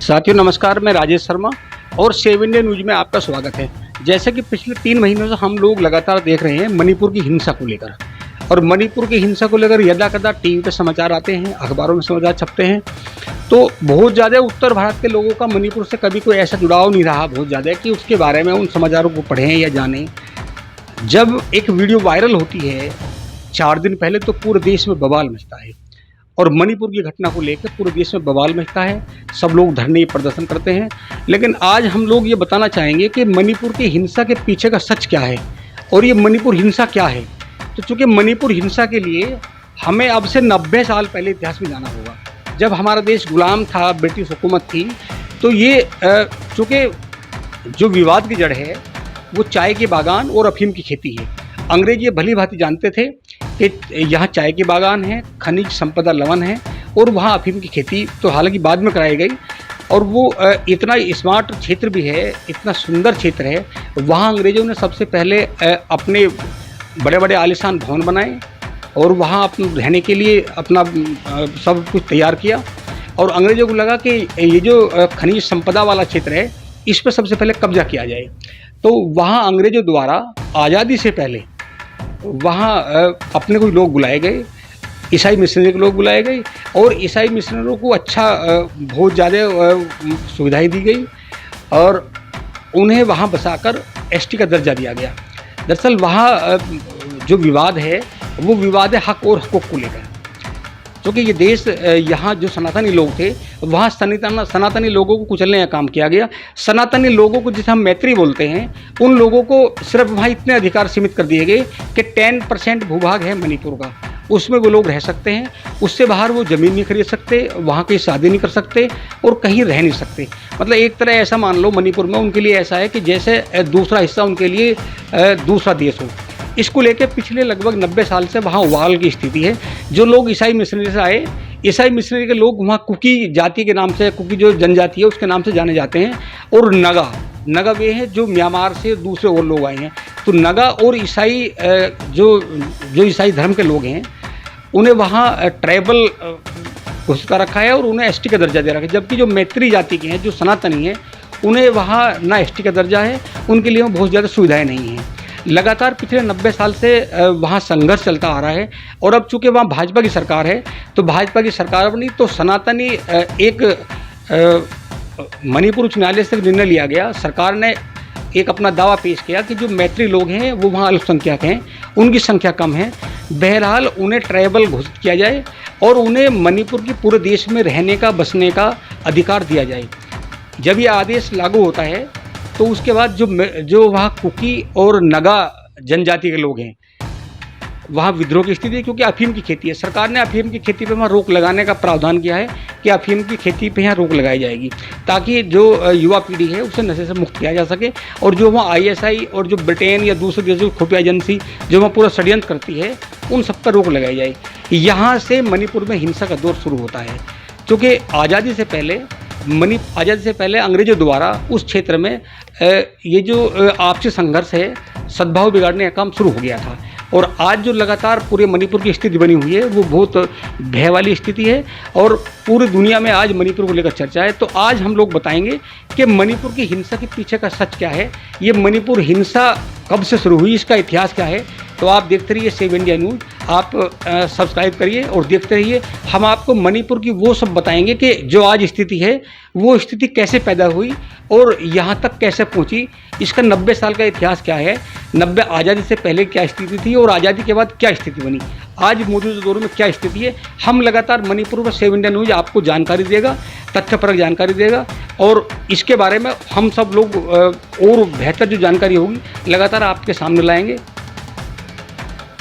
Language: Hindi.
साथियों नमस्कार, मैं राजेश शर्मा और सेव इंडिया न्यूज में आपका स्वागत है। जैसे कि पिछले 3 महीनों से हम लोग लगातार देख रहे हैं मणिपुर की हिंसा को लेकर, और मणिपुर की हिंसा को लेकर यदाकदा टीवी पे समाचार आते हैं, अखबारों में समाचार छपते हैं। तो बहुत ज़्यादा उत्तर भारत के लोगों का मणिपुर से कभी कोई ऐसा जुड़ाव नहीं रहा बहुत ज़्यादा कि उसके बारे में उन समाचारों को पढ़ें या जानें। जब एक वीडियो वायरल होती है 4 दिन पहले तो पूरे देश में बवाल मचता है, और मणिपुर की घटना को लेकर पूरे देश में बवाल मचता है। सब लोग धरने प्रदर्शन करते हैं। लेकिन आज हम लोग ये बताना चाहेंगे कि मणिपुर की हिंसा के पीछे का सच क्या है और ये मणिपुर हिंसा क्या है। तो चूँकि मणिपुर हिंसा के लिए हमें अब से 90 साल पहले इतिहास में जाना होगा, जब हमारा देश गुलाम था, ब्रिटिश हुकूमत थी। तो ये चूँकि जो विवाद की जड़ है वो चाय के बागान और अफीम की खेती है। अंग्रेज ये भली भांति जानते थे कि यहाँ चाय के बागान हैं, खनिज संपदा लवन है और वहाँ अफीम की खेती तो हालांकि बाद में कराई गई। और वो इतना स्मार्ट क्षेत्र भी है, इतना सुंदर क्षेत्र है। वहाँ अंग्रेज़ों ने सबसे पहले अपने बड़े बड़े आलीशान भवन बनाए और वहाँ अपने रहने के लिए अपना सब कुछ तैयार किया। और अंग्रेज़ों को लगा कि ये जो खनिज संपदा वाला क्षेत्र है इस पर सबसे पहले कब्जा किया जाए। तो वहाँ अंग्रेज़ों द्वारा आज़ादी से पहले वहाँ अपने कुछ लोग बुलाए गए, ईसाई मिशनरी के लोग बुलाए गए, और ईसाई मिशनरों को बहुत ज़्यादा सुविधाएं दी गई और उन्हें वहाँ बसाकर एसटी का दर्जा दिया गया। दरअसल वहाँ जो विवाद है वो विवाद है हक और हकूक़ को लेकर, क्योंकि ये देश यहाँ जो सनातनी लोग थे वहाँ सनातनी लोगों को कुचलने का काम किया गया। सनातनी लोगों को जिसे हम मैत्री बोलते हैं, उन लोगों को सिर्फ वहाँ इतने अधिकार सीमित कर दिए गए कि 10% भूभाग है मणिपुर का, उसमें वो लोग रह सकते हैं। उससे बाहर वो ज़मीन नहीं खरीद सकते, वहाँ की शादी नहीं कर सकते और कहीं रह नहीं सकते। मतलब एक तरह ऐसा मान लो मणिपुर में उनके लिए ऐसा है कि जैसे दूसरा हिस्सा उनके लिए दूसरा देश हो। इसको लेकर पिछले लगभग 90 साल से वहाँ उबाल की स्थिति है। जो लोग ईसाई मिशनरी से आए, ईसाई मिशनरी के लोग वहाँ कुकी जाति के नाम से, कुकी जो जनजाति है उसके नाम से जाने जाते हैं। और नगा वे हैं जो म्यांमार से दूसरे और लोग आए हैं। तो नगा और ईसाई जो ईसाई धर्म के लोग हैं उन्हें वहाँ ट्राइबल घोषित कर रखा है और उन्हें एसटी का दर्जा दे रखा है। जबकि जो मैत्री जाति के हैं, जो सनातनी हैं, उन्हें वहाँ ना एसटी का दर्जा है, उनके लिए बहुत ज़्यादा सुविधाएँ नहीं हैं। लगातार पिछले 90 साल से वहाँ संघर्ष चलता आ रहा है। और अब चूँकि वहाँ भाजपा की सरकार है तो भाजपा की सरकार बनी तो सनातनी एक मणिपुर उच्च न्यायालय से निर्णय लिया गया। सरकार ने एक अपना दावा पेश किया कि जो मैत्री लोग हैं वो वहाँ अल्पसंख्यक हैं, उनकी संख्या कम है। बहरहाल उन्हें ट्राइबल घोषित किया जाए और उन्हें मणिपुर की पूरे देश में रहने का, बसने का अधिकार दिया जाए। जब ये आदेश लागू होता है तो उसके बाद जो वहाँ कुकी और नगा जनजाति के लोग हैं वहाँ विद्रोह की स्थिति है, क्योंकि अफीम की खेती है। सरकार ने अफीम की खेती पे वहाँ रोक लगाने का प्रावधान किया है कि अफीम की खेती पे यहाँ रोक लगाई जाएगी, ताकि जो युवा पीढ़ी है उसे नशे से मुक्त किया जा सके। और जो वहाँ आईएसआई और जो ब्रिटेन या दूसरे देशों की खुफिया एजेंसी जो वहाँ पूरा षड्यंत्र करती है, उन सब पर रोक लगाई जाए। यहाँ से मणिपुर में हिंसा का दौर शुरू होता है, क्योंकि आज़ादी से पहले अंग्रेजों द्वारा उस क्षेत्र में ये जो आपसी संघर्ष है, सद्भाव बिगाड़ने का काम शुरू हो गया था। और आज जो लगातार पूरे मणिपुर की स्थिति बनी हुई है वो बहुत भय वाली स्थिति है और पूरी दुनिया में आज मणिपुर को लेकर चर्चा है। तो आज हम लोग बताएंगे कि मणिपुर की हिंसा के पीछे का सच क्या है, ये मणिपुर हिंसा कब से शुरू हुई, इसका इतिहास क्या है। तो आप देखते रहिए सेव इंडिया न्यूज़, आप सब्सक्राइब करिए और देखते रहिए। हम आपको मणिपुर की वो सब बताएंगे कि जो आज स्थिति है वो स्थिति कैसे पैदा हुई और यहाँ तक कैसे पहुँची, इसका 90 साल का इतिहास क्या है, 90 आज़ादी से पहले क्या स्थिति थी और आज़ादी के बाद क्या स्थिति बनी, आज मौजूदा दौर में क्या स्थिति है। हम लगातार मणिपुर में सेव इंडिया न्यूज़ आपको जानकारी देगा, तथ्यपरक जानकारी देगा, और इसके बारे में हम सब लोग और बेहतर जो जानकारी होगी लगातार आपके सामने लाएंगे।